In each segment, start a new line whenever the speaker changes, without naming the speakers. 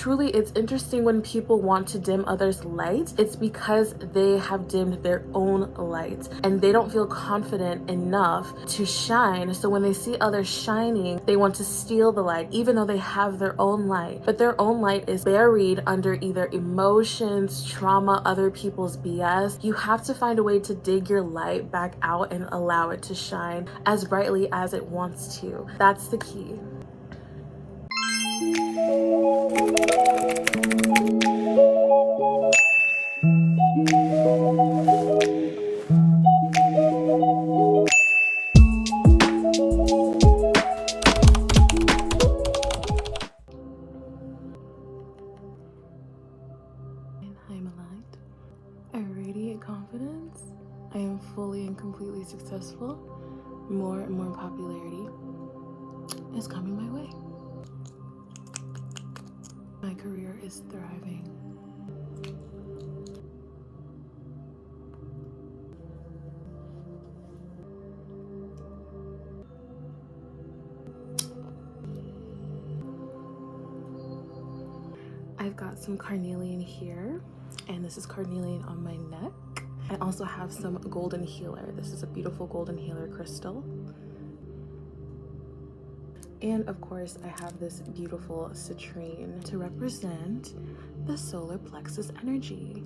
Truly, it's interesting when people want to dim others' light. It's because they have dimmed their own light and they don't feel confident enough to shine. So when they see others shining, they want to steal the light, even though they have their own light. But their own light is buried under either emotions, trauma, other people's BS. You have to find a way to dig your light back out and allow it to shine as brightly as it wants to. That's the key. I am a light. I radiate confidence. I am fully and completely successful. More and more popularity is coming my way. My career is thriving. I've got some carnelian here, and this is carnelian on my neck. I also have some golden healer. This is a beautiful golden healer crystal. And of course, I have this beautiful citrine to represent the solar plexus energy.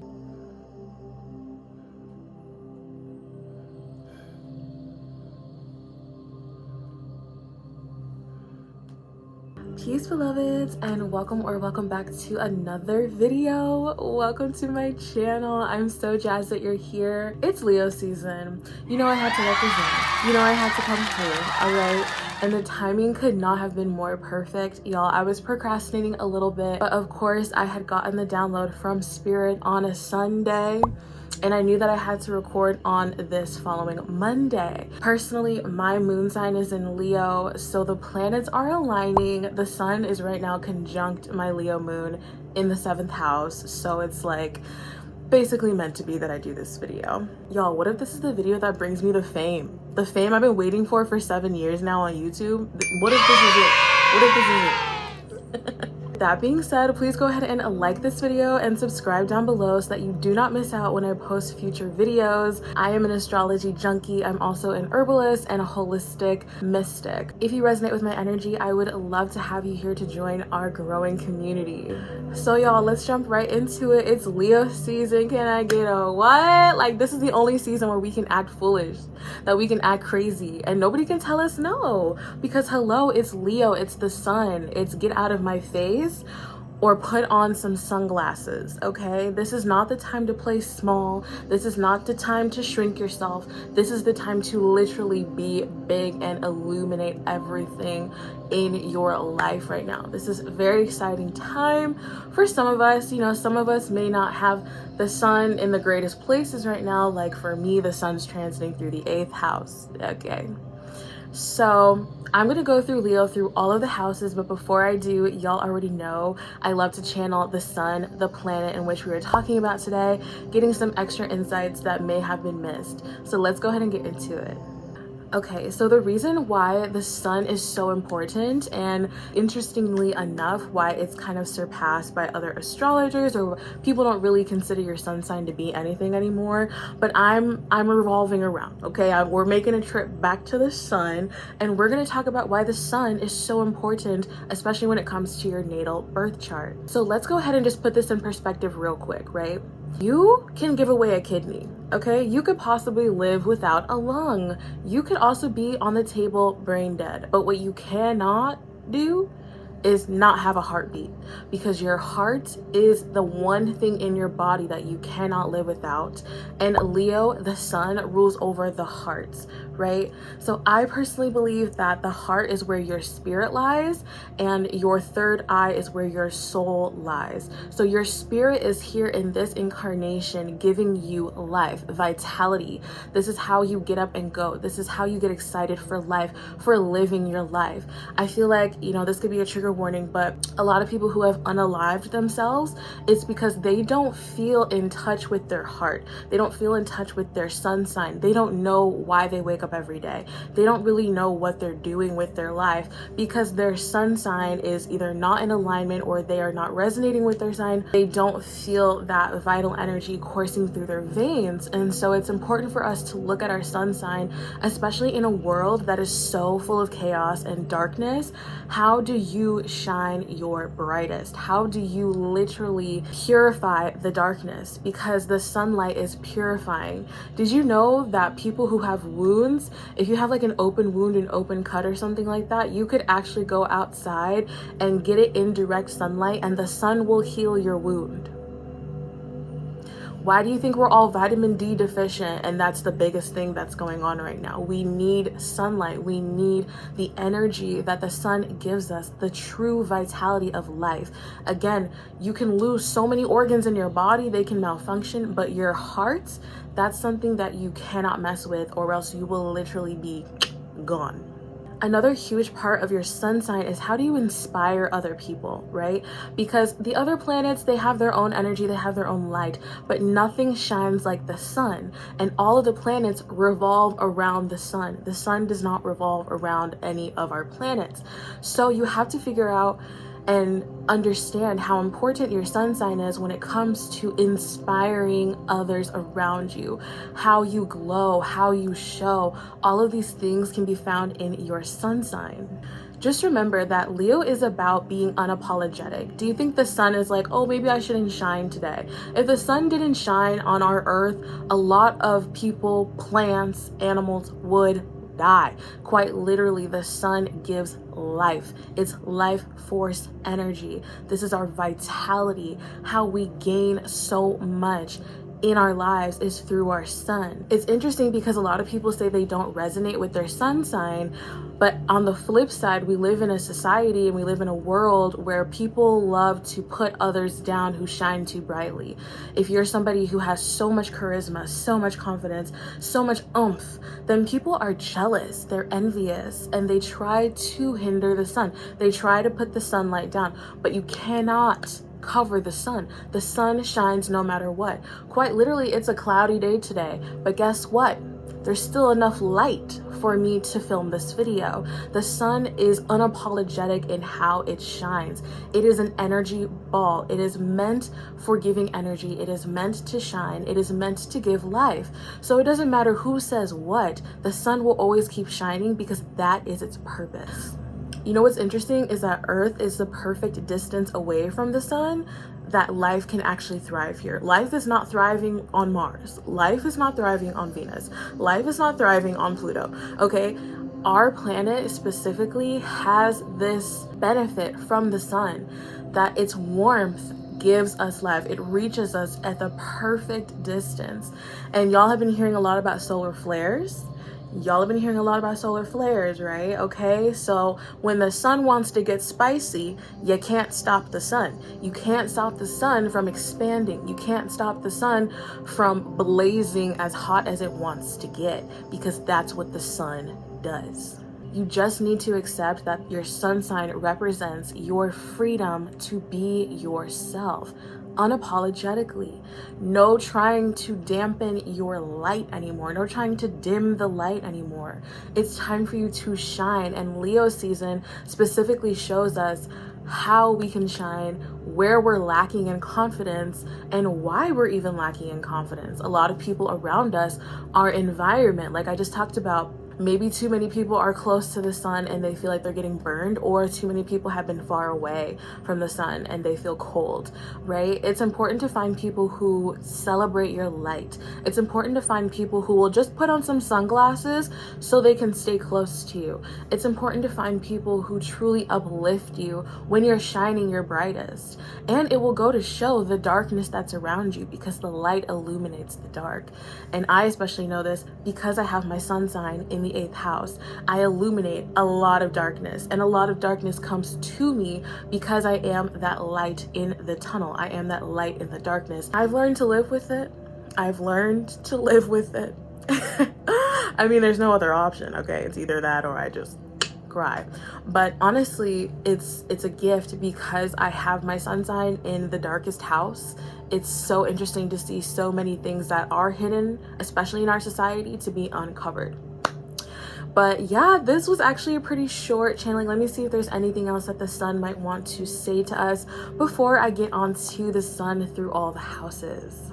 Peace, beloveds, and welcome back to another video. Welcome to my channel. I'm so jazzed that you're here. It's Leo season. You know I had to represent. You know I had to come through, all right? And the timing could not have been more perfect, y'all. I was procrastinating a little bit, but of course I had gotten the download from Spirit on a Sunday, and I knew that I had to record on this following Monday. Personally, my moon sign is in Leo, so the planets are aligning. The sun is right now conjunct my Leo moon in the 7th house, so it's like basically meant to be that I do this video. Y'all, what if this is the video that brings me the fame? The fame I've been waiting for 7 years now on YouTube? What if this is it? What if this is it? That being said, please go ahead and like this video and subscribe down below so that you do not miss out when I post future videos. I am an astrology junkie. I'm also an herbalist and a holistic mystic. If you resonate with my energy, I would love to have you here to join our growing community. So y'all, let's jump right into it. It's Leo season. Can I get a what? Like, this is the only season where we can act foolish, that we can act crazy, and nobody can tell us no. Because hello, it's Leo, it's the sun. It's get out of my face or put on some sunglasses, okay? This is not the time to play small. This is not the time to shrink yourself. This is the time to literally be big and illuminate everything in your life right now. This is a very exciting time for some of us. You know, some of us may not have the sun in the greatest places right now. Like for me, the sun's transiting through the 8th house, okay? So I'm gonna go through Leo through all of the houses, but before I do, y'all already know I love to channel the sun, the planet in which we were talking about today, getting some extra insights that may have been missed. So let's go ahead and get into it. Okay, so the reason why the sun is so important, and interestingly enough, why it's kind of surpassed by other astrologers, or people don't really consider your sun sign to be anything anymore, but I'm revolving around, okay? We're making a trip back to the sun, and we're gonna talk about why the sun is so important, especially when it comes to your natal birth chart. So let's go ahead and just put this in perspective real quick, right? You can give away a kidney, okay? You could possibly live without a lung. You could also be on the table brain dead. But what you cannot do is not have a heartbeat, because your heart is the one thing in your body that you cannot live without. And Leo, the sun, rules over the heart, right? So I personally believe that the heart is where your spirit lies, and your third eye is where your soul lies. So your spirit is here in this incarnation giving you life, vitality. This is how you get up and go. This is how you get excited for life, for living your life. I feel like, you know, this could be a trigger warning, but a lot of people who have unalived themselves, it's because they don't feel in touch with their heart. They don't feel in touch with their sun sign. They don't know why they wake up every day. They don't really know what they're doing with their life because their sun sign is either not in alignment or they are not resonating with their sign. They don't feel that vital energy coursing through their veins. And so it's important for us to look at our sun sign, especially in a world that is so full of chaos and darkness. How do you shine your brightest? How do you literally purify the darkness? Because the sunlight is purifying. Did you know that people who have wounds, if you have like an open wound, an open cut or something like that, you could actually go outside and get it in direct sunlight and the sun will heal your wound? Why do you think we're all vitamin D deficient? And that's the biggest thing that's going on right now. We need sunlight. We need the energy that the sun gives us, the true vitality of life. Again, you can lose so many organs in your body, they can malfunction, but your heart, that's something that you cannot mess with, or else you will literally be gone. Another huge part of your sun sign is how do you inspire other people, right? Because the other planets, they have their own energy, they have their own light, but nothing shines like the sun. And all of the planets revolve around the sun. The sun does not revolve around any of our planets. So you have to figure out and understand how important your sun sign is when it comes to inspiring others around you. How you glow, how you show, all of these things can be found in your sun sign. Just remember that Leo is about being unapologetic. Do you think the sun is like, oh, maybe I shouldn't shine today? If the sun didn't shine on our earth, a lot of people, plants, animals would die. Quite literally, the sun gives life. It's life force energy. This is our vitality. How we gain so much in our lives is through our sun. It's interesting because a lot of people say they don't resonate with their sun sign, but on the flip side, we live in a society and we live in a world where people love to put others down who shine too brightly. If you're somebody who has so much charisma, so much confidence, so much oomph, then people are jealous, they're envious, and they try to hinder the sun. They try to put the sunlight down, but you cannot cover the sun. The sun shines no matter what. Quite literally, it's a cloudy day today, but guess what? There's still enough light for me to film this video. The sun is unapologetic in how it shines. It is an energy ball. It is meant for giving energy. It is meant to shine. It is meant to give life. So it doesn't matter who says what, the sun will always keep shining because that is its purpose. You know what's interesting is that Earth is the perfect distance away from the sun that life can actually thrive here. Life is not thriving on Mars. Life is not thriving on Venus. Life is not thriving on Pluto, okay? Our planet specifically has this benefit from the sun, that its warmth gives us life. It reaches us at the perfect distance. And y'all have been hearing a lot about solar flares. Y'all have been hearing a lot about solar flares, right? Okay, so when the sun wants to get spicy, you can't stop the sun. You can't stop the sun from expanding. You can't stop the sun from blazing as hot as it wants to get, because that's what the sun does. You just need to accept that your sun sign represents your freedom to be yourself unapologetically. No trying to dampen your light anymore. No trying to dim the light anymore. It's time for you to shine. And Leo season specifically shows us how we can shine, where we're lacking in confidence, and why we're even lacking in confidence. A lot of people around us, our environment, like I just talked about, maybe too many people are close to the sun and they feel like they're getting burned, or too many people have been far away from the sun and they feel cold, right? It's important to find people who celebrate your light. It's important to find people who will just put on some sunglasses so they can stay close to you. It's important to find people who truly uplift you when you're shining your brightest. And it will go to show the darkness that's around you, because the light illuminates the dark. And I especially know this because I have my sun sign in the 8th house. I illuminate a lot of darkness, and a lot of darkness comes to me because I am that light in the tunnel. I am that light in the darkness. I've learned to live with it. I've learned to live with it. I mean, there's no other option, okay? It's either that or I just cry. But honestly, it's a gift because I have my sun sign in the darkest house. It's so interesting to see so many things that are hidden, especially in our society, to be uncovered. But yeah, this was actually a pretty short channeling. Let me see if there's anything else that the sun might want to say to us before I get on to the sun through all the houses.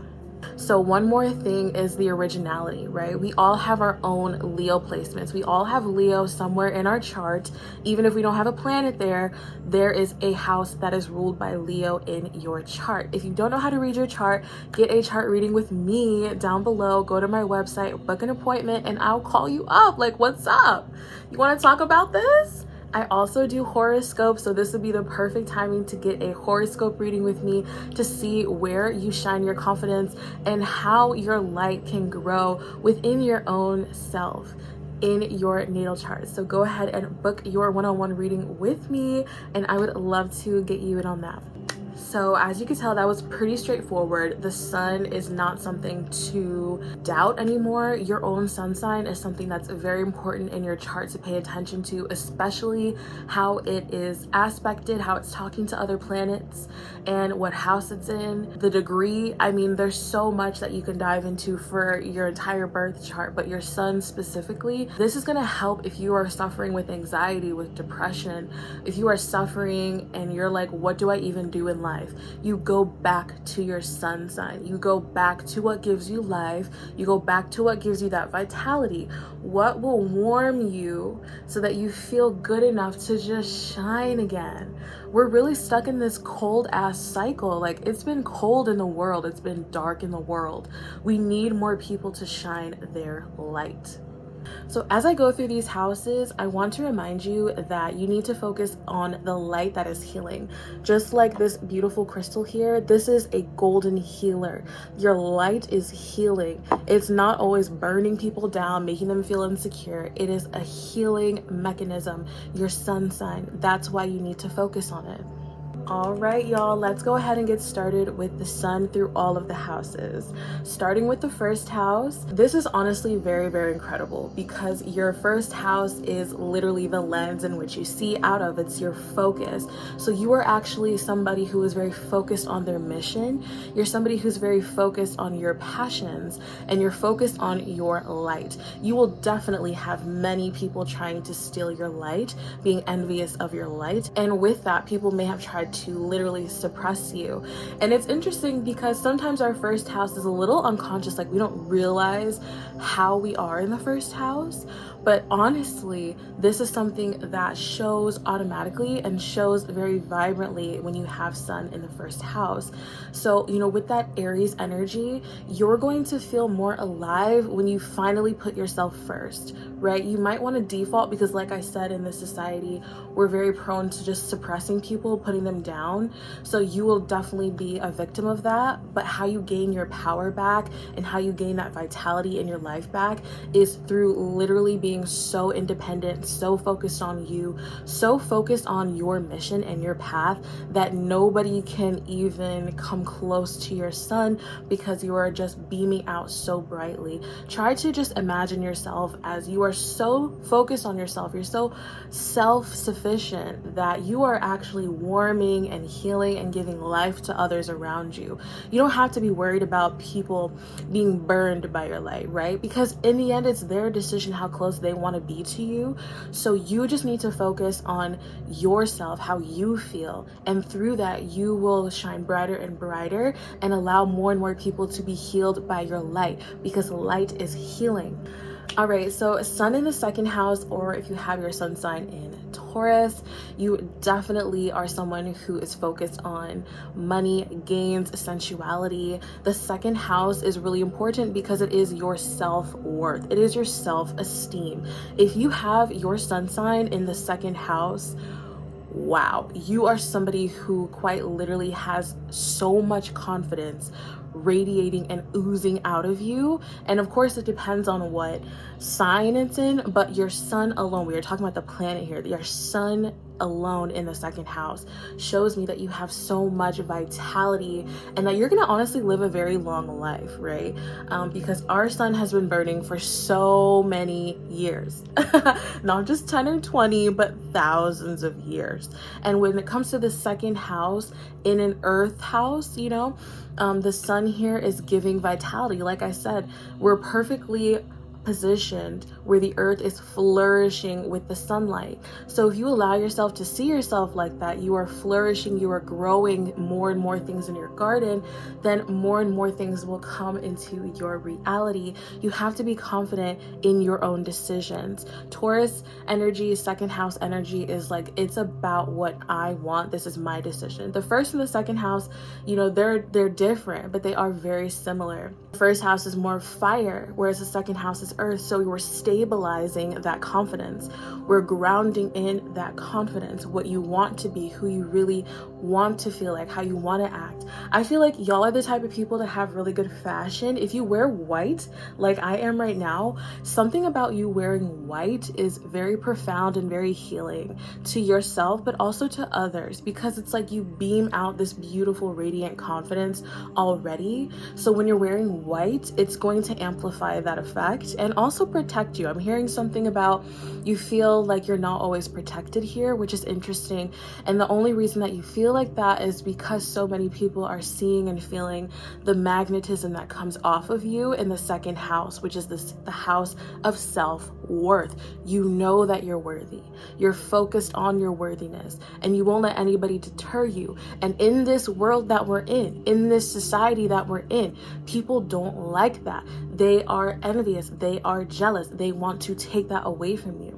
So one more thing is the originality, right? We all have our own Leo placements. We all have Leo somewhere in our chart. Even if we don't have a planet there, there is a house that is ruled by Leo in your chart. If you don't know how to read your chart, get a chart reading with me down below. Go to my website, book an appointment, and I'll call you up. Like, what's up? You want to talk about this? I also do horoscopes, so this would be the perfect timing to get a horoscope reading with me to see where you shine your confidence and how your light can grow within your own self in your natal chart. So go ahead and book your one-on-one reading with me, and I would love to get you in on that. So as you can tell, that was pretty straightforward. The sun is not something to doubt anymore. Your own sun sign is something that's very important in your chart to pay attention to, especially how it is aspected, how it's talking to other planets, and what house it's in, the degree. I mean, there's so much that you can dive into for your entire birth chart, but your sun specifically, this is gonna help if you are suffering with anxiety, with depression, if you are suffering and you're like, what do I even do in life? You go back to your sun sign. You go back to what gives you life. You go back to what gives you that vitality. What will warm you so that you feel good enough to just shine again? We're really stuck in this cold ass cycle. Like, it's been cold in the world. It's been dark in the world. We need more people to shine their light. So as I go through these houses, I want to remind you that you need to focus on the light that is healing. Just like this beautiful crystal here, this is a golden healer. Your light is healing. It's not always burning people down, making them feel insecure. It is a healing mechanism. Your sun sign, that's why you need to focus on it. All right, y'all, let's go ahead and get started with the sun through all of the houses. Starting with the first house, this is honestly very, very incredible because your first house is literally the lens in which you see out of. It's your focus. So you are actually somebody who is very focused on their mission. You're somebody who's very focused on your passions, and you're focused on your light. You will definitely have many people trying to steal your light, being envious of your light. And with that, people may have tried to literally suppress you. And it's interesting because sometimes our first house is a little unconscious, like we don't realize how we are in the first house. But honestly, this is something that shows automatically and shows very vibrantly when you have sun in the first house. So, you know, with that Aries energy, you're going to feel more alive when you finally put yourself first, right? You might want to default because, like I said, in this society, we're very prone to just suppressing people, putting them down. So you will definitely be a victim of that. But how you gain your power back and how you gain that vitality in your life back is through literally being so independent, so focused on you, so focused on your mission and your path that nobody can even come close to your sun because you are just beaming out so brightly. Try to just imagine yourself as you are so focused on yourself. You're so self-sufficient that you are actually warming and healing and giving life to others around you. You don't have to be worried about people being burned by your light, right? Because in the end, it's their decision how close they want to be to you. So you just need to focus on yourself, how you feel, and through that you will shine brighter and brighter and allow more and more people to be healed by your light, because light is healing. All right, so sun in the second house, or if you have your sun sign in Taurus, you definitely are someone who is focused on money, gains, sensuality. The second house is really important because it is your self-worth. It is your self-esteem. If you have your sun sign in the second house, wow, you are somebody who quite literally has so much confidence radiating and oozing out of you. And of course it depends on what sign it's in, but your sun alone, we are talking about the planet here, your sun alone in the second house shows me that you have so much vitality and that you're gonna honestly live a very long life, right? Because our sun has been burning for so many years, not just 10 or 20, but thousands of years. And when it comes to the second house in an earth house, you know, the sun here is giving vitality. Like I said, we're perfectly positioned where the earth is flourishing with the sunlight. So if you allow yourself to see yourself like that, you are flourishing, you are growing more and more things in your garden, then more and more things will come into your reality. You have to be confident in your own decisions. Taurus energy, second house energy is like, it's about what I want. This is my decision. The first and the second house, you know, they're different, but they are very similar. The first house is more fire, whereas the second house is earth. So we're stabilizing that confidence. We're grounding in that confidence, what you want to be, who you really want to feel like, how you want to act. I feel like y'all are the type of people that have really good fashion. If you wear white, like I am right now, something about you wearing white is very profound and very healing to yourself, but also to others, because it's like you beam out this beautiful, radiant confidence already. So when you're wearing white, it's going to amplify that effect and also protect you. I'm hearing something about you feel like you're not always protected here, which is interesting. And the only reason that you feel like that is because so many people are seeing and feeling the magnetism that comes off of you in the second house, which is the house of self-worth. You know that you're worthy. You're focused on your worthiness, and you won't let anybody deter you. And in this world that we're in this society that we're in, people don't like that. They are envious. They are jealous. They want to take that away from you.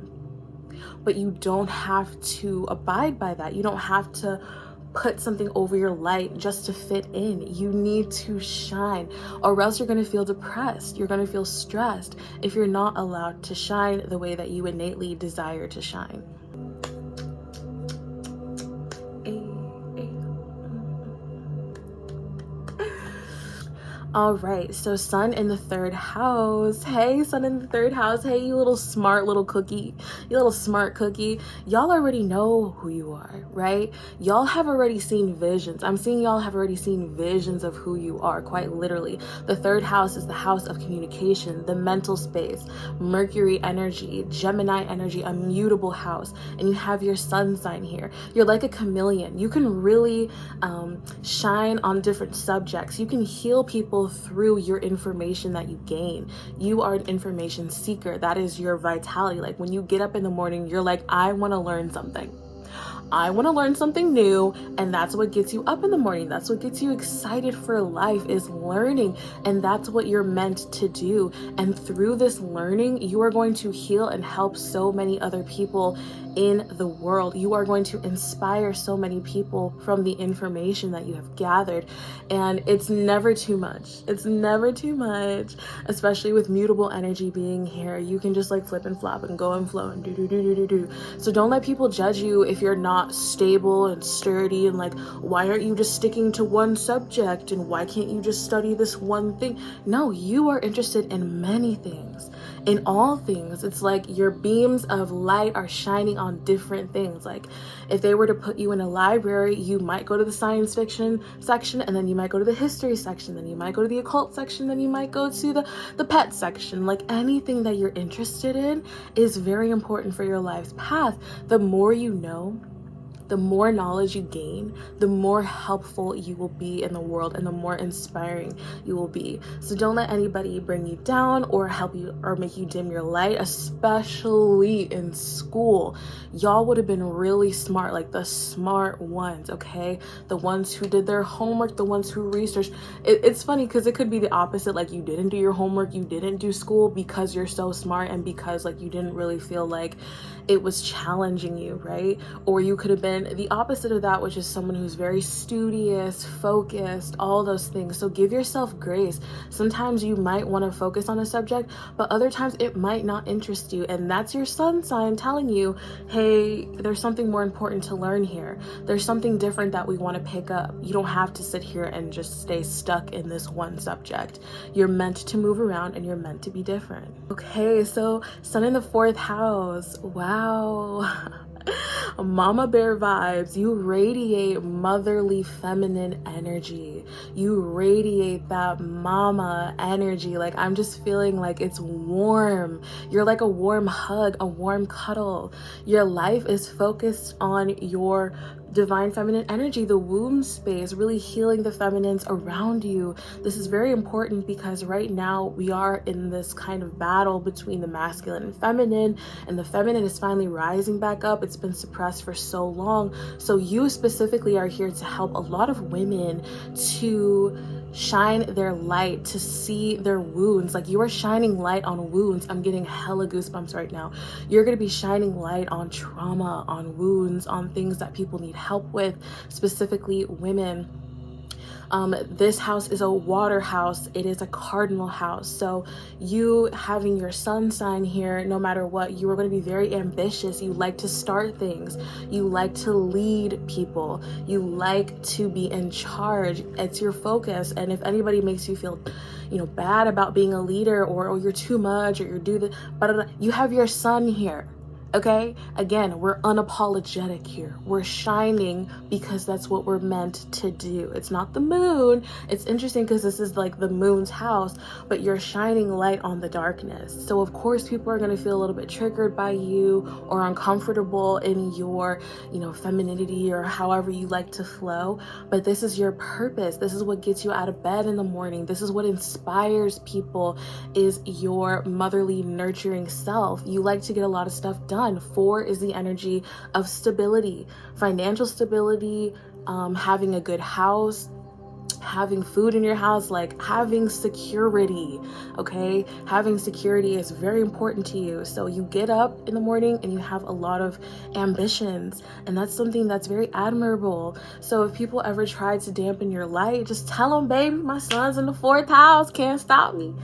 But you don't have to abide by that. You don't have to put something over your light just to fit in. You need to shine, or else you're going to feel depressed. You're going to feel stressed if you're not allowed to shine the way that you innately desire to shine. All right, so sun in the third house. Hey, sun in the third house. Hey, you little smart little cookie. You little smart cookie. Y'all already know who you are, right? Y'all have already seen visions. I'm seeing y'all have already seen visions of who you are, quite literally. The third house is the house of communication, the mental space, Mercury energy, Gemini energy, a mutable house. And you have your sun sign here. You're like a chameleon. You can really shine on different subjects. You can heal people through your information that you gain. You are an information seeker. That is your vitality. Like when you get up in the morning, you're like, I want to learn something. I want to learn something new, and that's what gets you up in the morning. That's what gets you excited for life, is learning, and that's what you're meant to do. And through this learning, you are going to heal and help so many other people in the world. You are going to inspire so many people from the information that you have gathered, and it's never too much. It's never too much, especially with mutable energy being here. You can just like flip and flop and go and flow and do. So don't let people judge you if you're not stable and sturdy, and like, why aren't you just sticking to one subject, and why can't you just study this one thing? No, you are interested in many things, in all things. It's like your beams of light are shining on different things. Like if they were to put you in a library, you might go to the science fiction section, and then you might go to the history section, then you might go to the occult section, then you might go to the pet section. Like anything that you're interested in is very important for your life's path. The more you know, the more knowledge you gain, the more helpful you will be in the world, and the more inspiring you will be. So don't let anybody bring you down or help you or make you dim your light, especially in school. Y'all would have been really smart, like the smart ones, okay? The ones who did their homework, the ones who researched. It's funny because it could be the opposite, like you didn't do your homework, you didn't do school because you're so smart, and because like you didn't really feel like it was challenging you, right? Or you could have been then the opposite of that, which is someone who's very studious, focused, all those things. So give yourself grace. Sometimes you might want to focus on a subject, but other times it might not interest you, and that's your sun sign telling you, hey, there's something more important to learn here. There's something different that we want to pick up. You don't have to sit here and just stay stuck in this one subject. You're meant to move around and you're meant to be different. Okay, so sun in the 4th house. Wow. Mama bear vibes. You radiate motherly feminine energy. You radiate that mama energy. Like, I'm just feeling like it's warm. You're like a warm hug, a warm cuddle. Your life is focused on your divine feminine energy, the womb space, really healing the feminines around you. This is very important because right now we are in this kind of battle between the masculine and the feminine is finally rising back up. It's been suppressed for so long. So you specifically are here to help a lot of women to shine their light, to see their wounds. Like, you are shining light on wounds. I'm getting hella goosebumps right now. You're going to be shining light on trauma, on wounds, on things that people need help with, specifically women. This house is a water house. It is a cardinal house. So you having your sun sign here, no matter what, you are going to be very ambitious. You like to start things. You like to lead people. You like to be in charge. It's your focus. And if anybody makes you feel, bad about being a leader, or you're too much, or you're do this, but you have your sun here. Okay, again, we're unapologetic here. We're shining because that's what we're meant to do. It's not the moon. It's interesting because this is like the moon's house, but you're shining light on the darkness. So of course people are going to feel a little bit triggered by you or uncomfortable in your, femininity or however you like to flow. But this is your purpose. This is what gets you out of bed in the morning. This is what inspires people, is your motherly, nurturing self. You like to get a lot of stuff done. 4 is the energy of stability, financial stability, having a good house, having food in your house, like having security. Okay, having security is very important to you. So you get up in the morning and you have a lot of ambitions, and that's something that's very admirable. So if people ever try to dampen your light, just tell them, baby, my son's in the 4th house, can't stop me.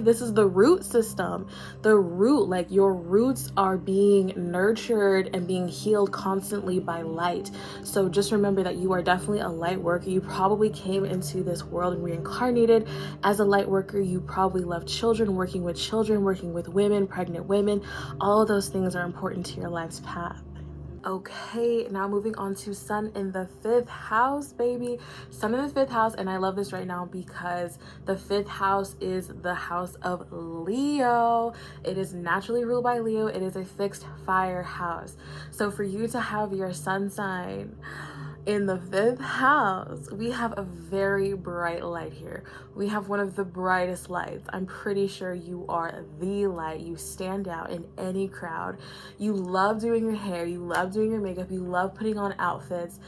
This is the root system. The root, like your roots are being nurtured and being healed constantly by light. So just remember that you are definitely a light worker. You probably came into this world and reincarnated as a light worker. You probably love children, working with women, pregnant women. All of those things are important to your life's path. Okay, now moving on to sun in the 5th house, baby. Sun in the 5th house, and I love this right now because the 5th house is the house of Leo. It is naturally ruled by Leo. It is a fixed fire house. So for you to have your sun sign in the 5th house, we have a very bright light here. We have one of the brightest lights. I'm pretty sure you are the light. You stand out in any crowd. You love doing your hair. You love doing your makeup. You love putting on outfits.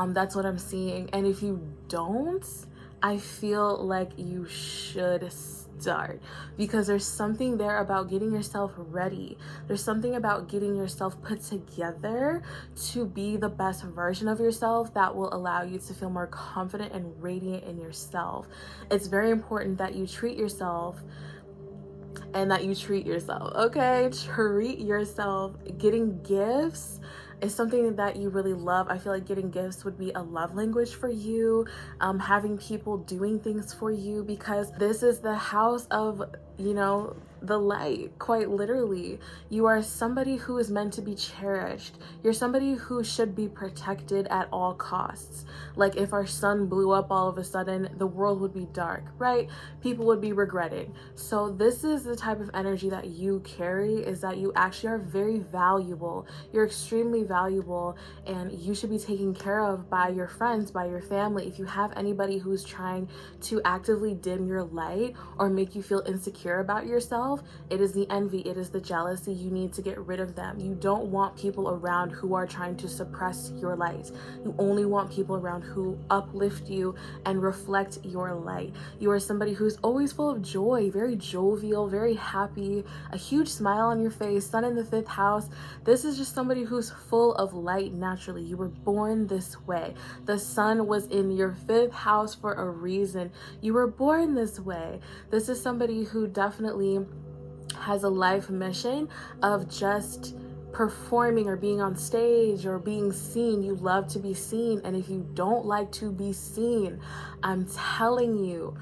That's what I'm seeing. And if you don't, I feel like you should start, because there's something there about getting yourself ready. There's something about getting yourself put together to be the best version of yourself that will allow you to feel more confident and radiant in yourself. It's very important that you treat yourself and that you treat yourself, okay? Treat yourself. Getting gifts is something that you really love. I feel like getting gifts would be a love language for you, having people doing things for you, because this is the house of, the light, quite literally. You are somebody who is meant to be cherished. You're somebody who should be protected at all costs. Like, if our sun blew up all of a sudden, the world would be dark, right? People would be regretting. So this is the type of energy that you carry, is that you actually are very valuable. You're extremely valuable, and you should be taken care of by your friends, by your family. If you have anybody who's trying to actively dim your light or make you feel insecure about yourself, yourself, it is the envy, it is the jealousy. You need to get rid of them. You don't want people around who are trying to suppress your light. You only want people around who uplift you and reflect your light. You are somebody who's always full of joy, very jovial, very happy, a huge smile on your face, sun in the 5th house. This is just somebody who's full of light naturally. You were born this way. The sun was in your 5th house for a reason. You were born this way. This is somebody who definitely has a life mission of just performing or being on stage or being seen. You love to be seen, and if you don't like to be seen, I'm telling you,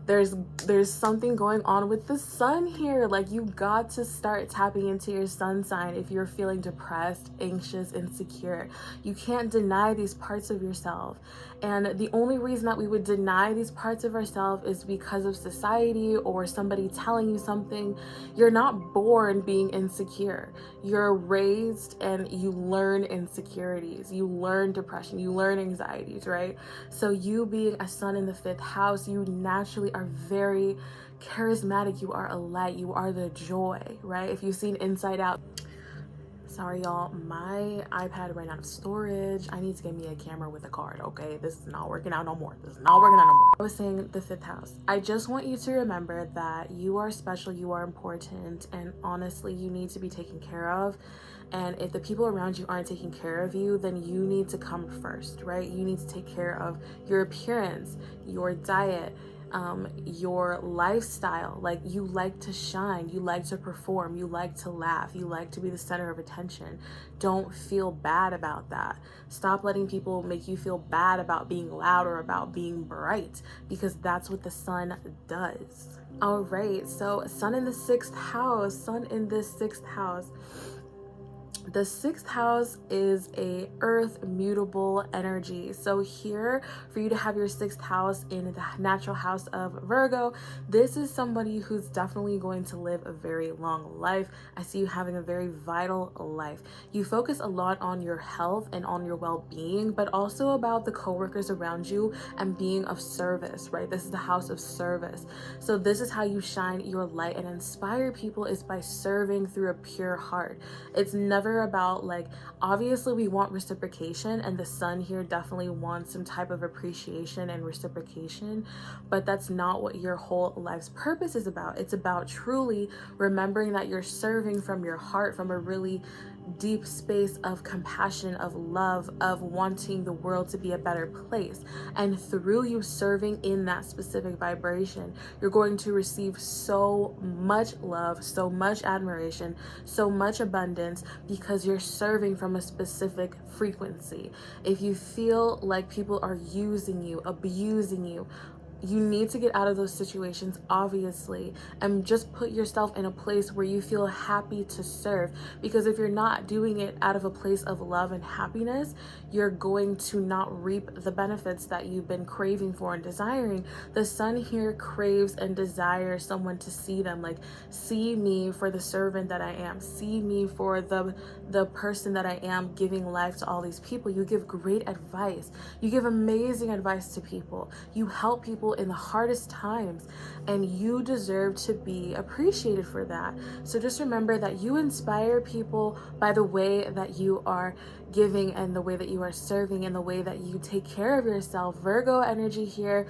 there's something going on with the sun here. Like, you got to start tapping into your sun sign if you're feeling depressed, anxious, insecure. You can't deny these parts of yourself. And the only reason that we would deny these parts of ourselves is because of society or somebody telling you something. You're not born being insecure. You're raised and you learn insecurities. You learn depression. You learn anxieties, right? So you being a sun in the 5th house, you naturally are very charismatic. You are a light. You are the joy, right? If you've seen Inside Out, sorry y'all, my iPad ran out of storage. I need to get me a camera with a card, okay? This is not working out no more. I was saying the 5th house. I just want you to remember that you are special, you are important, and honestly, you need to be taken care of. And if the people around you aren't taking care of you, then you need to come first, right? You need to take care of your appearance, your diet, your lifestyle. Like, you like to shine, you like to perform, you like to laugh, you like to be the center of attention. Don't feel bad about that. Stop letting people make you feel bad about being loud or about being bright, because that's what the sun does. All right, so sun in the 6th house, sun in this 6th house. The 6th house is a earth mutable energy. So here, for you to have your 6th house in the natural house of Virgo, this is somebody who's definitely going to live a very long life. I see you having a very vital life. You focus a lot on your health and on your well-being, but also about the coworkers around you and being of service, right? This is the house of service. So this is how you shine your light and inspire people, is by serving through a pure heart. It's never about, like, obviously we want reciprocation, and the sun here definitely wants some type of appreciation and reciprocation, but that's not what your whole life's purpose is about. It's about truly remembering that you're serving from your heart, from a really deep space of compassion, of love, of wanting the world to be a better place. And through you serving in that specific vibration, you're going to receive so much love, so much admiration, so much abundance, because you're serving from a specific frequency. If you feel like people are using you, abusing you, you need to get out of those situations, obviously, and just put yourself in a place where you feel happy to serve. Because if you're not doing it out of a place of love and happiness, you're going to not reap the benefits that you've been craving for and desiring. The sun here craves and desires someone to see them, like, see me for the servant that I am, see me for the person that I am, giving life to all these people. You give great advice, you give amazing advice to people, you help people in the hardest times, and you deserve to be appreciated for that. So just remember that you inspire people by the way that you are giving and the way that you are serving and the way that you take care of yourself. Virgo energy here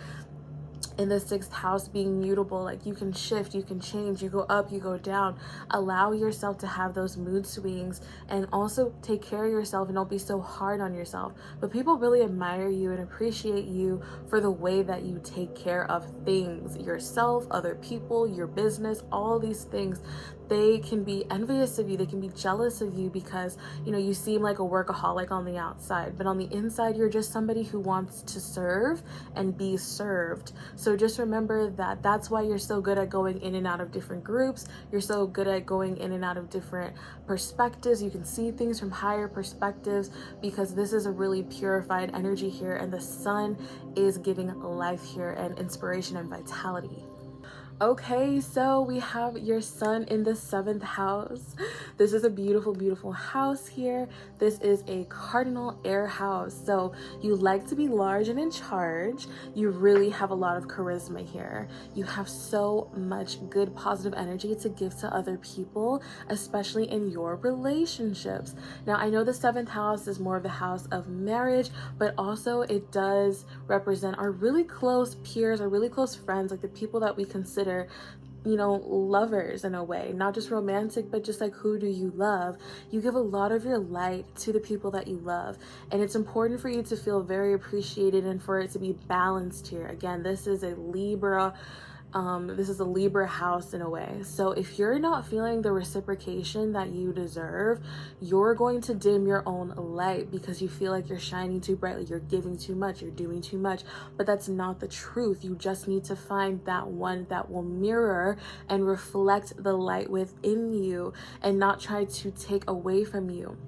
in the 6th house being mutable, like, you can shift, you can change, you go up, you go down. Allow yourself to have those mood swings, and also take care of yourself, and don't be so hard on yourself. But people really admire you and appreciate you for the way that you take care of things, yourself, other people, your business, all these things. They can be envious of you, they can be jealous of you, because, you know, you seem like a workaholic on the outside, but on the inside you're just somebody who wants to serve and be served. So just remember that that's why you're so good at going in and out of different groups. You're so good at going in and out of different perspectives. You can see things from higher perspectives, because this is a really purified energy here, and the sun is giving life here and inspiration and vitality. Okay, so we have your sun in the 7th house. This is a beautiful, beautiful house here. This is a cardinal air house. So you like to be large and in charge. You really have a lot of charisma here. You have so much good, positive energy to give to other people, especially in your relationships. Now, I know the 7th house is more of the house of marriage, but also it does represent our really close peers, our really close friends, like the people that we consider, you know, lovers in a way, not just romantic, but just like, who do you love? You give a lot of your light to the people that you love, and it's important for you to feel very appreciated and for it to be balanced here. Again, this is a Libra house in a way. So if you're not feeling the reciprocation that you deserve, you're going to dim your own light because you feel like you're shining too brightly, you're giving too much, you're doing too much. But that's not the truth. You just need to find that one that will mirror and reflect the light within you and not try to take away from you.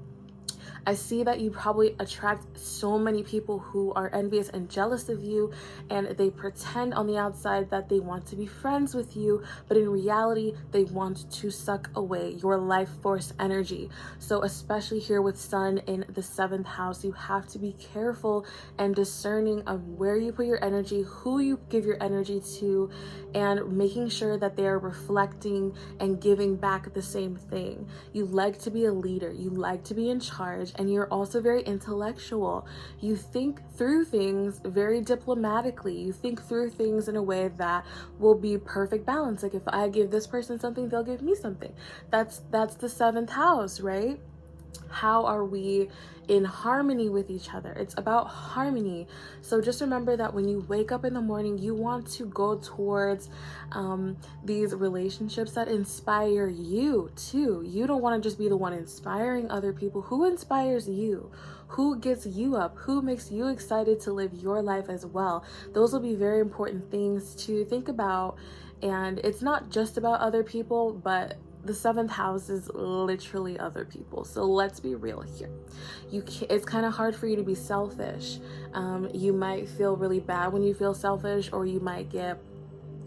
I see that you probably attract so many people who are envious and jealous of you, and they pretend on the outside that they want to be friends with you, but in reality, they want to suck away your life force energy. So especially here with Sun in the 7th house, you have to be careful and discerning of where you put your energy, who you give your energy to, and making sure that they are reflecting and giving back the same thing. You like to be a leader, you like to be in charge, and you're also very intellectual. You think through things very diplomatically. You think through things in a way that will be perfect balance. Like if I give this person something, they'll give me something. That's the 7th house, right? How are we in harmony with each other? It's about harmony. So just remember that when you wake up in the morning, you want to go towards these relationships that inspire you too. You don't want to just be the one inspiring other people. Who inspires you? Who gets you up? Who makes you excited to live your life as well? Those will be very important things to think about. And it's not just about other people, but the 7th house is literally other people. So let's be real here. It's kind of hard for you to be selfish. You might feel really bad when you feel selfish, or you might get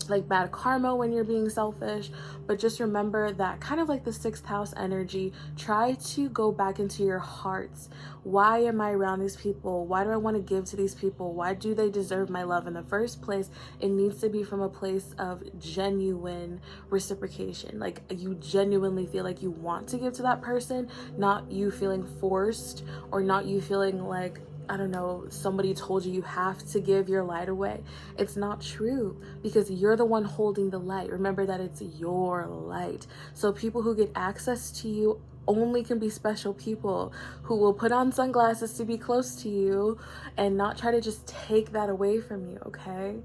like bad karma when you're being selfish. But just remember that kind of like the 6th house energy, try to go back into your hearts. Why am I around these people? Why do I want to give to these people? Why do they deserve my love in the first place? It needs to be from a place of genuine reciprocation. Like you genuinely feel like you want to give to that person, not you feeling forced, or not you feeling like, I don't know, somebody told you have to give your light away. It's not true, because you're the one holding the light. Remember that it's your light. So people who get access to you only can be special people who will put on sunglasses to be close to you and not try to just take that away from you, okay?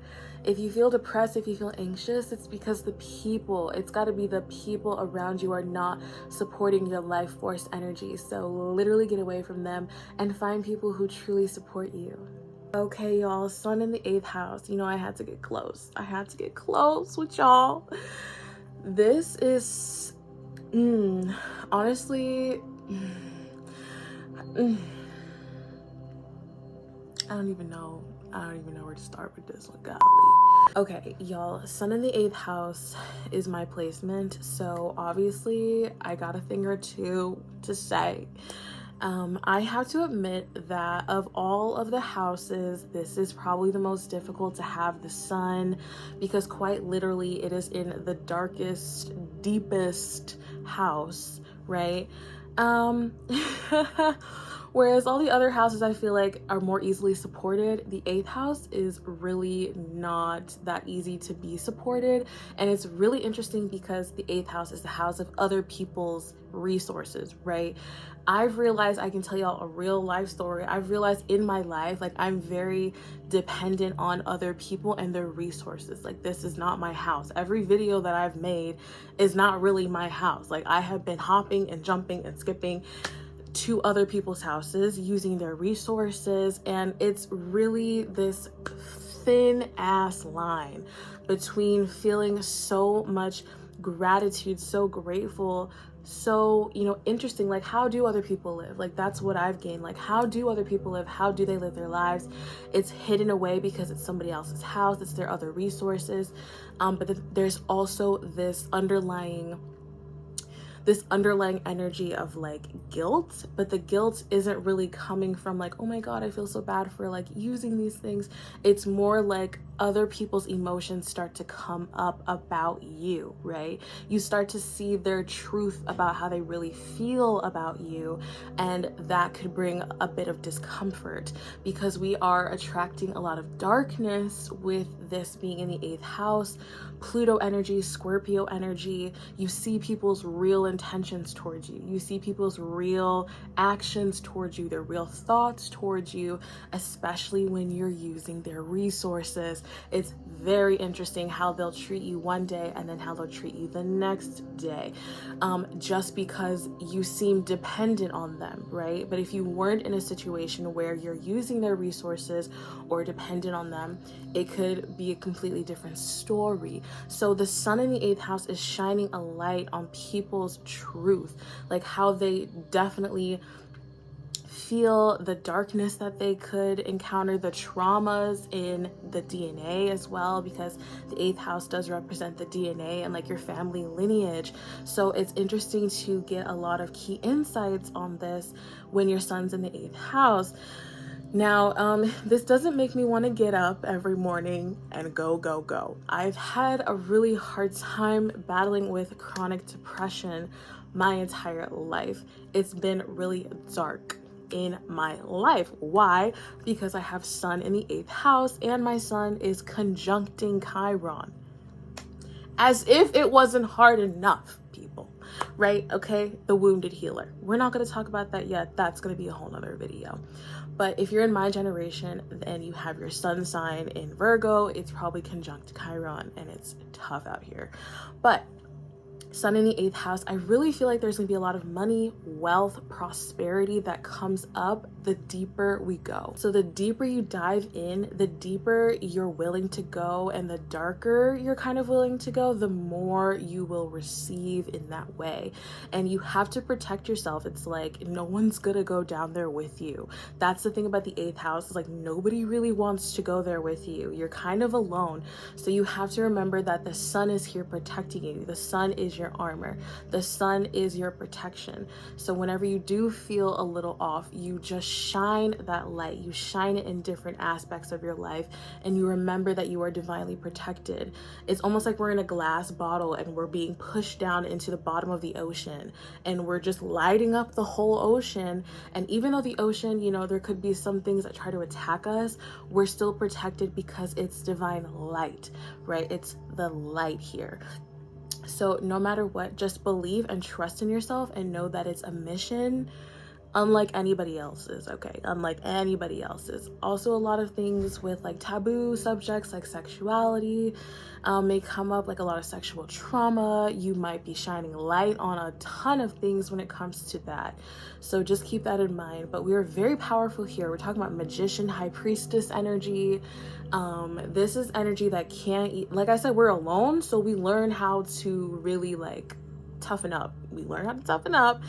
If you feel depressed, if you feel anxious, it's because it's got to be the people around you are not supporting your life force energy. So literally get away from them and find people who truly support you. Okay, y'all, Sun in the 8th house. You know, I had to get close. I had to get close with y'all. This is, honestly, I don't even know where to start with this one, golly. Okay, y'all, Sun in the 8th house is my placement. So obviously I got a thing or two to say. I have to admit that of all of the houses, this is probably the most difficult to have the Sun, because quite literally it is in the darkest, deepest house, right? Whereas all the other houses I feel like are more easily supported, the 8th house is really not that easy to be supported. And it's really interesting because the 8th house is the house of other people's resources, right? I've realized, I can tell y'all a real life story. I've realized in my life, like I'm very dependent on other people and their resources. Like this is not my house. Every video that I've made is not really my house. Like I have been hopping and jumping and skipping to other people's houses using their resources, and it's really this thin ass line between feeling so much gratitude, so grateful, so, you know, interesting. Like, how do other people live? Like, that's what I've gained. Like, how do other people live? How do they live their lives? It's hidden away because it's somebody else's house, it's their other resources. But there's also this underlying energy of like guilt, but the guilt isn't really coming from like, oh my God, I feel so bad for like using these things. It's more like other people's emotions start to come up about you, right? You start to see their truth about how they really feel about you, and that could bring a bit of discomfort because we are attracting a lot of darkness with this being in the 8th house. Pluto energy, Scorpio energy. You see people's real intentions towards you. You see people's real actions towards you, their real thoughts towards you, especially when you're using their resources. It's very interesting how they'll treat you one day and then how they'll treat you the next day, just because you seem dependent on them, right? But if you weren't in a situation where you're using their resources or dependent on them, it could be a completely different story. So the sun in the 8th house is shining a light on people's truth, like how they definitely feel the darkness that they could encounter, the traumas in the DNA as well, because the 8th house does represent the DNA and like your family lineage. So it's interesting to get a lot of key insights on this when your sun's in the 8th house. Now, this doesn't make me want to get up every morning and go. I've had a really hard time battling with chronic depression my entire life. It's been really dark in my life. Why? Because I have sun in the 8th house and my sun is conjuncting Chiron. As if it wasn't hard enough, people, right? Okay, the wounded healer. We're not going to talk about that yet. That's going to be a whole nother video. But if you're in my generation and you have your sun sign in Virgo, it's probably conjunct Chiron and it's tough out here. But sun in the 8th house, I really feel like there's gonna be a lot of money, wealth, prosperity that comes up the deeper we go. So the deeper you dive in, the deeper you're willing to go, and the darker you're kind of willing to go, the more you will receive in that way. And you have to protect yourself. It's like no one's gonna go down there with you. That's the thing about the 8th house, is like nobody really wants to go there with you. You're kind of alone. So you have to remember that the sun is here protecting you. The sun is your armor. The sun is your protection. So whenever you do feel a little off, you just shine that light. You shine it in different aspects of your life, and you remember that you are divinely protected. It's almost like we're in a glass bottle and we're being pushed down into the bottom of the ocean, and we're just lighting up the whole ocean. And even though the ocean, you know, there could be some things that try to attack us, we're still protected because it's divine light, right? It's the light here. So no matter what, just believe and trust in yourself and know that it's a mission unlike anybody else's, okay? Unlike anybody else's. Also, a lot of things with like taboo subjects like sexuality may come up, like a lot of sexual trauma. You might be shining light on a ton of things when it comes to that. So just keep that in mind. But we are very powerful here. We're talking about magician, high priestess energy. This is energy that can't eat. Like I said, we're alone, so we learn how to really like toughen up. We learn how to toughen up.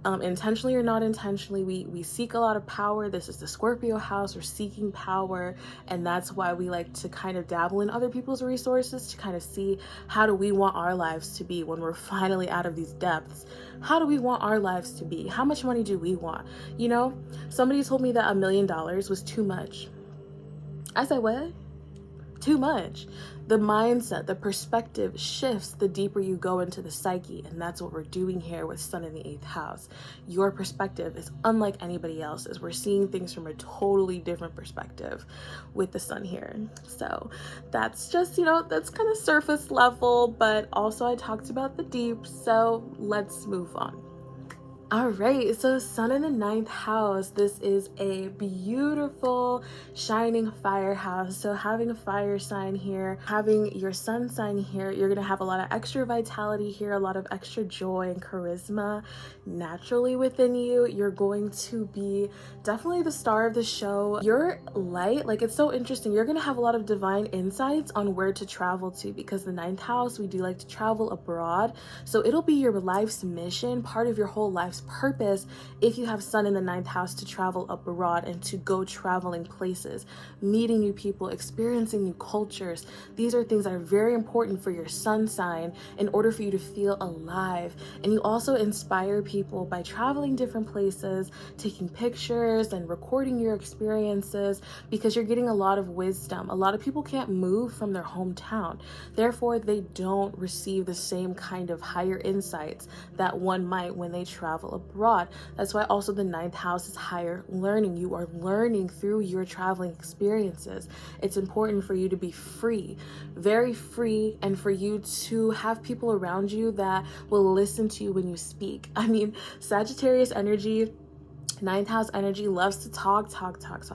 Intentionally or not intentionally, we seek a lot of power. This is the Scorpio house. We're seeking power, and that's why we like to kind of dabble in other people's resources to kind of see, how do we want our lives to be when we're finally out of these depths? How do we want our lives to be? How much money do we want? You know, somebody told me that $1 million was too much. I said, what? Too much. The mindset, the perspective shifts the deeper you go into the psyche, and that's what we're doing here with sun in the 8th house. Your perspective is unlike anybody else's. We're seeing things from a totally different perspective with the sun here. So that's just, you know, that's kind of surface level, but also I talked about the deep, so let's move on. All right, so Sun in the ninth house. This is a beautiful, shining fire house. So having a fire sign here, having your sun sign here, you're gonna have a lot of extra vitality here, a lot of extra joy and charisma naturally within you. You're going to be definitely the star of the show. Your light, like, it's so interesting. You're gonna have a lot of divine insights on where to travel to, because the ninth house, we do like to travel abroad. So it'll be your life's mission, part of your whole life's purpose, if you have Sun in the ninth house, to travel abroad and to go traveling places, meeting new people, experiencing new cultures. These are things that are very important for your sun sign in order for you to feel alive. And you also inspire people by traveling different places, taking pictures and recording your experiences, because you're getting a lot of wisdom. A lot of people can't move from their hometown, therefore they don't receive the same kind of higher insights that one might when they travel abroad. That's why also the ninth house is higher learning. You are learning through your traveling experiences. It's important for you to be free, very free, and for you to have people around you that will listen to you when you speak. I mean, Sagittarius energy, ninth house energy loves to talk,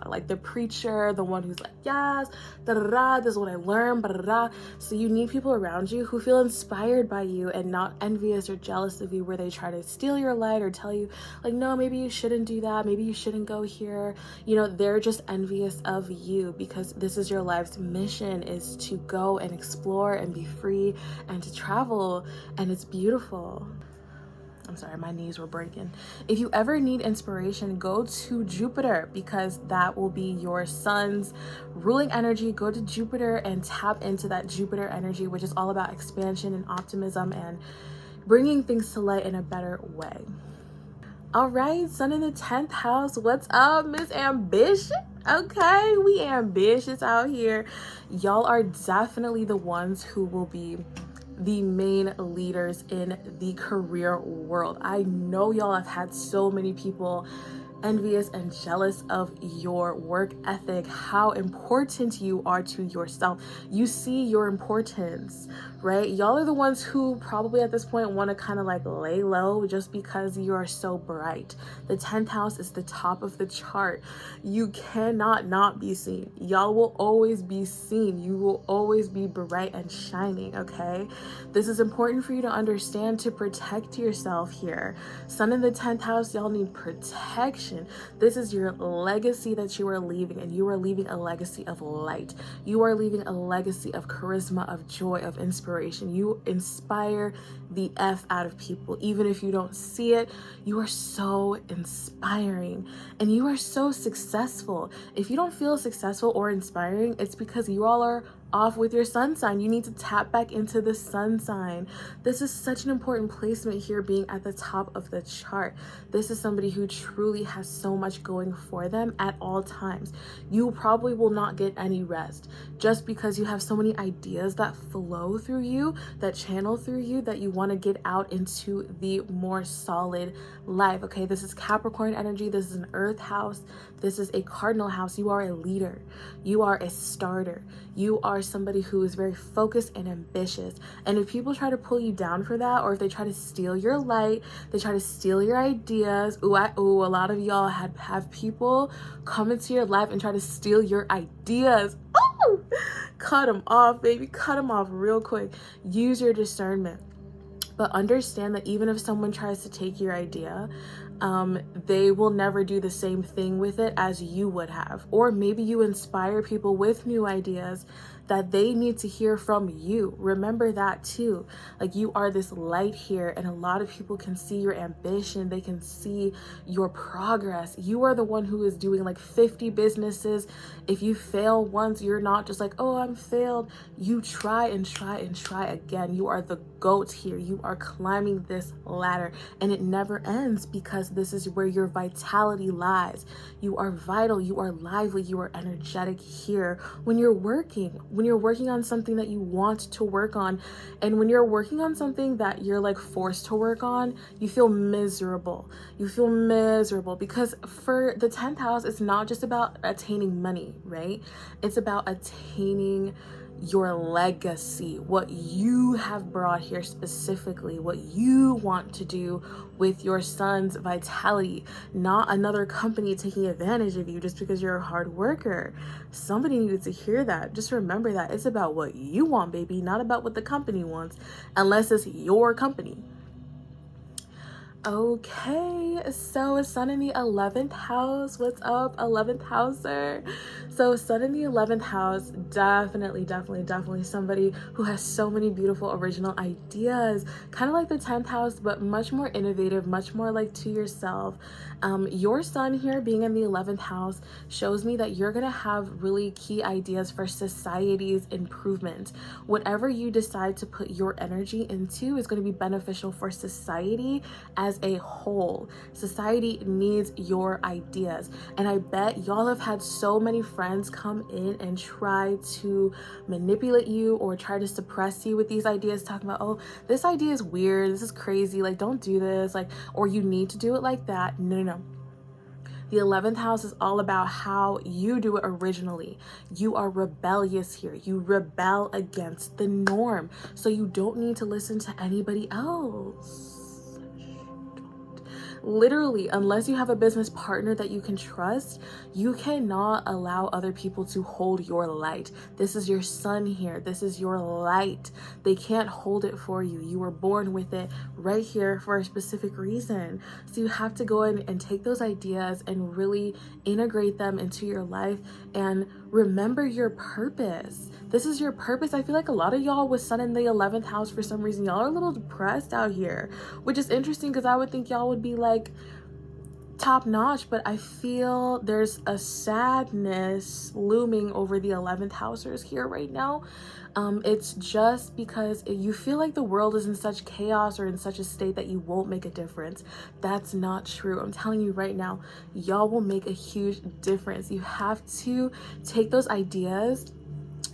like the preacher, the one who's like, yes, da da da, this is what I learned, da da da. So you need people around you who feel inspired by you and not envious or jealous of you, where they try to steal your light or tell you like, no, maybe you shouldn't do that, maybe you shouldn't go here. You know, they're just envious of you, because this is your life's mission, is to go and explore and be free and to travel, and it's beautiful. I'm sorry, my knees were breaking. If you ever need inspiration, go to Jupiter, because that will be your sun's ruling energy. Go to Jupiter and tap into that Jupiter energy, which is all about expansion and optimism and bringing things to light in a better way. All right, Sun in the 10th house. What's up, Miss Ambition? Okay, we ambitious out here. Y'all are definitely the ones who will be the main leaders in the career world. I know y'all have had so many people envious and jealous of your work ethic, how important you are to yourself. You see your importance, right? Y'all are the ones who probably at this point want to kind of like lay low just because you are so bright. The 10th house is the top of the chart. You cannot not be seen. Y'all will always be seen. You will always be bright and shining, okay? This is important for you to understand, to protect yourself here. Sun in the 10th house, y'all need protection. This is your legacy that you are leaving, and you are leaving a legacy of light. You are leaving a legacy of charisma, of joy, of inspiration. You inspire the F out of people. Even if you don't see it, you are so inspiring and you are so successful. If you don't feel successful or inspiring, it's because you all are off with your sun sign. You need to tap back into the sun sign. This is such an important placement here, being at the top of the chart. This is somebody who truly has so much going for them at all times. You probably will not get any rest, just because you have so many ideas that flow through you, that channel through you, that you want to get out into the more solid life. Okay, this is Capricorn energy. This is an earth house. This is a cardinal house. You are a leader. You are a starter. You are somebody who is very focused and ambitious. And if people try to pull you down for that, or if they try to steal your light, they try to steal your ideas. A lot of y'all have people come into your life and try to steal your ideas. Ooh, cut them off, baby. Cut them off real quick. Use your discernment. But understand that even if someone tries to take your idea, they will never do the same thing with it as you would have. Or maybe you inspire people with new ideas that they need to hear from you. Remember that too. Like, you are this light here, and a lot of people can see your ambition. They can see your progress. You are the one who is doing like 50 businesses. If you fail once, you're not just like, oh, I'm failed. You try and try and try again. You are the GOAT here. You are climbing this ladder, and it never ends, because this is where your vitality lies. You are vital. You are lively. You are energetic here when you're working on something that you want to work on. And when you're working on something that you're like forced to work on, you feel miserable. Because for the 10th house, it's not just about attaining money, right? It's about attaining your legacy, what you have brought here specifically, what you want to do with your son's vitality, not another company taking advantage of you just because you're a hard worker. Somebody needed to hear that. Just remember that it's about what you want, baby, not about what the company wants, unless it's your company. Okay, so sun in the 11th house. What's up, 11th houser? So sun in the 11th house, definitely somebody who has so many beautiful original ideas, kind of like the 10th house, but much more innovative, much more like to yourself. Your sun here being in the 11th house shows me that you're gonna have really key ideas for society's improvement. Whatever you decide to put your energy into is going to be beneficial for society as a whole. Society needs your ideas, and I bet y'all have had so many friends come in and try to manipulate you or try to suppress you with these ideas, talking about, oh, this idea is weird, this is crazy, like don't do this, like, or you need to do it like that. No. The 11th house is all about how you do it originally. You are rebellious here. You rebel against the norm. So you don't need to listen to anybody else. Literally, unless you have a business partner that you can trust, you cannot allow other people to hold your light. This is your sun here. This is your light. They can't hold it for you. You were born with it right here for a specific reason. So you have to go in and take those ideas and really integrate them into your life and remember your purpose. This is your purpose. I feel like a lot of y'all with sun in the 11th house, for some reason, y'all are a little depressed out here, which is interesting because I would think y'all would be like top notch, but I feel there's a sadness looming over the 11th housers here right now. It's just because you feel like the world is in such chaos or in such a state that you won't make a difference. That's not true. I'm telling you right now, y'all will make a huge difference. You have to take those ideas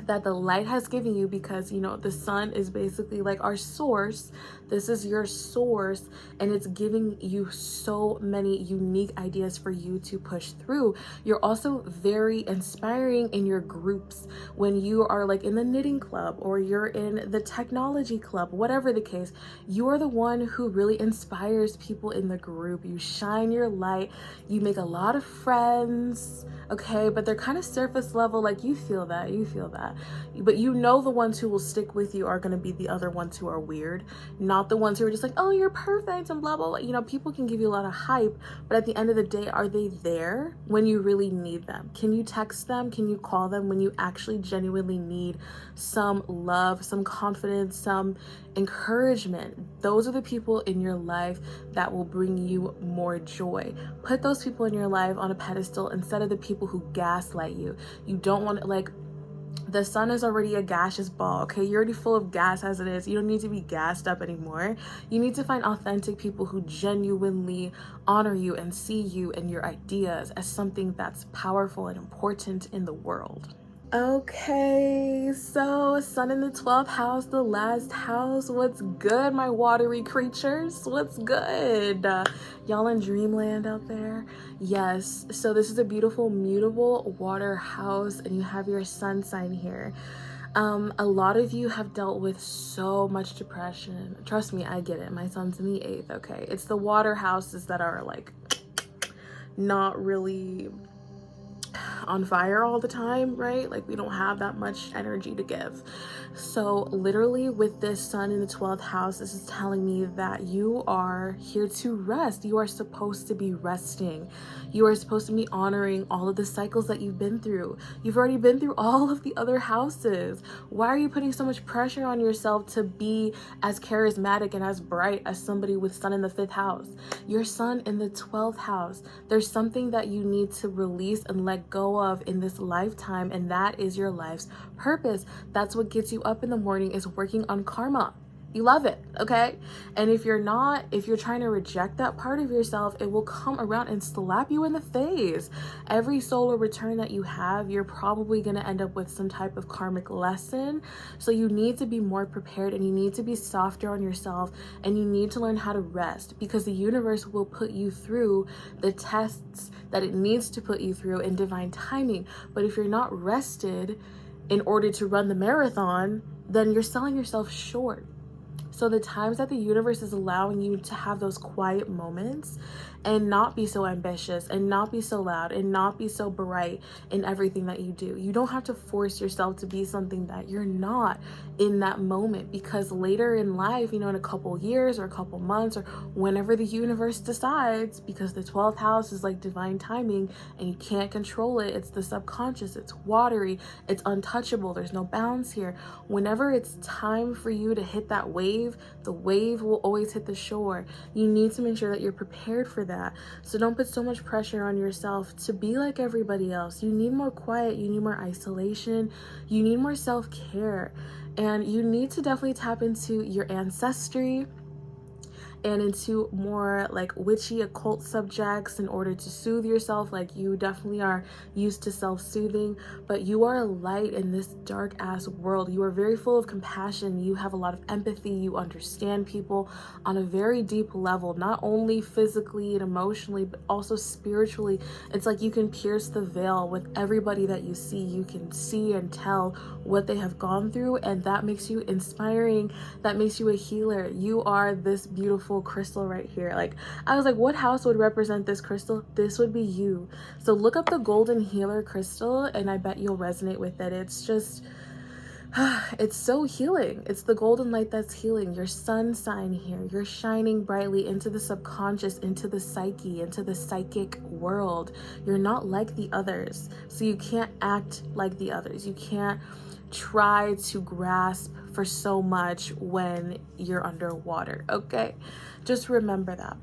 that the light has given you, because you know the sun is basically like our source. This is your source, and it's giving you so many unique ideas for you to push through. You're also very inspiring in your groups when you are like in the knitting club or you're in the technology club, whatever the case. You are the one who really inspires people in the group. You shine your light, you make a lot of friends, okay, but they're kind of surface level, like you feel that, but you know the ones who will stick with you are going to be the other ones who are weird, not the ones who are just like, oh, you're perfect and blah blah blah. You know, people can give you a lot of hype, but at the end of the day, are they there when you really need them? Can you text them? Can you call them when you actually genuinely need some love, some confidence, some encouragement? Those are the people in your life that will bring you more joy. Put those people in your life on a pedestal instead of the people who gaslight you. You don't want to, like, the sun is already a gaseous ball, okay? You're already full of gas as it is. You don't need to be gassed up anymore. You need to find authentic people who genuinely honor you and see you and your ideas as something that's powerful and important in the world. Okay, so sun in the 12th house, the last house. What's good, my watery creatures? What's good? Y'all in dreamland out there? Yes, so this is a beautiful mutable water house, and you have your sun sign here. A lot of you have dealt with so much depression. Trust me, I get it. My sun's in the 8th, okay? It's the water houses that are like not really on fire all the time, right? Like we don't have that much energy to give. So literally with this sun in the 12th house, this is telling me that you are here to rest. You are supposed to be resting. You are supposed to be honoring all of the cycles that you've been through. You've already been through all of the other houses. Why are you putting so much pressure on yourself to be as charismatic and as bright as somebody with sun in the 5th house? Your sun in the 12th house. There's something that you need to release and let go of in this lifetime, and that is your life's purpose. That's what gets you up in the morning, is working on karma. You love it, okay? And if you're trying to reject that part of yourself, it will come around and slap you in the face. Every solar return that you have, you're probably going to end up with some type of karmic lesson. So you need to be more prepared, and you need to be softer on yourself, and you need to learn how to rest, because the universe will put you through the tests that it needs to put you through in divine timing. But if you're not rested, in order to run the marathon, then you're selling yourself short. So the times that the universe is allowing you to have those quiet moments and not be so ambitious and not be so loud and not be so bright in everything that you do. You don't have to force yourself to be something that you're not in that moment, because later in life, in a couple years or a couple months or whenever the universe decides, because the 12th house is like divine timing and you can't control it. It's the subconscious, it's watery, it's untouchable. There's no bounds here. Whenever it's time for you to hit that wave, the wave will always hit the shore. You need to make sure that you're prepared for that. So don't put so much pressure on yourself to be like everybody else. You need more quiet, you need more isolation, you need more self-care, and you need to definitely tap into your ancestry and into more like witchy occult subjects in order to soothe yourself. Like, you definitely are used to self-soothing, but you are a light in this dark ass world. You are very full of compassion. You have a lot of empathy. You understand people on a very deep level, not only physically and emotionally, but also spiritually. It's like you can pierce the veil with everybody that you see. You can see and tell what they have gone through, and that makes you inspiring. That makes you a healer. You are this beautiful crystal right here. Like, I was like, what house would represent this crystal? This would be you. So look up the golden healer crystal and I bet you'll resonate with it. It's just it's so healing. It's the golden light that's healing. Your sun sign here. You're shining brightly into the subconscious, into the psyche, into the psychic world. You're not like the others, so you can't act like the others. You can't try to grasp for so much when you're underwater, okay? Just remember that.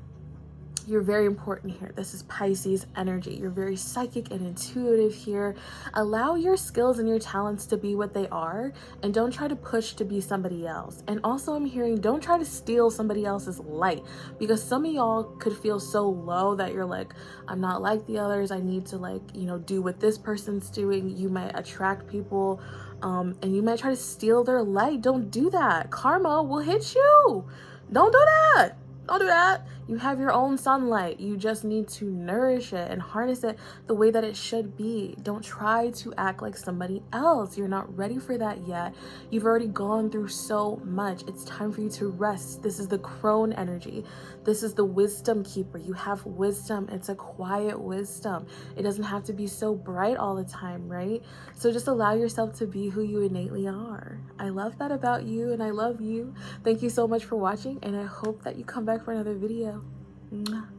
You're very important here. This is Pisces energy. You're very psychic and intuitive here. Allow your skills and your talents to be what they are, and don't try to push to be somebody else. And also, I'm hearing, don't try to steal somebody else's light, because some of y'all could feel so low that you're like, I'm not like the others. I need to do what this person's doing. You might attract people and you might try to steal their light. Don't do that. Karma will hit you. Don't do that. Don't do that. You have your own sunlight. You just need to nourish it and harness it the way that it should be. Don't try to act like somebody else. You're not ready for that yet. You've already gone through so much. It's time for you to rest. This is the crone energy. This is the wisdom keeper. You have wisdom. It's a quiet wisdom. It doesn't have to be so bright all the time, right? So just allow yourself to be who you innately are. I love that about you, and I love you. Thank you so much for watching, and I hope that you come back for another video. Mwah.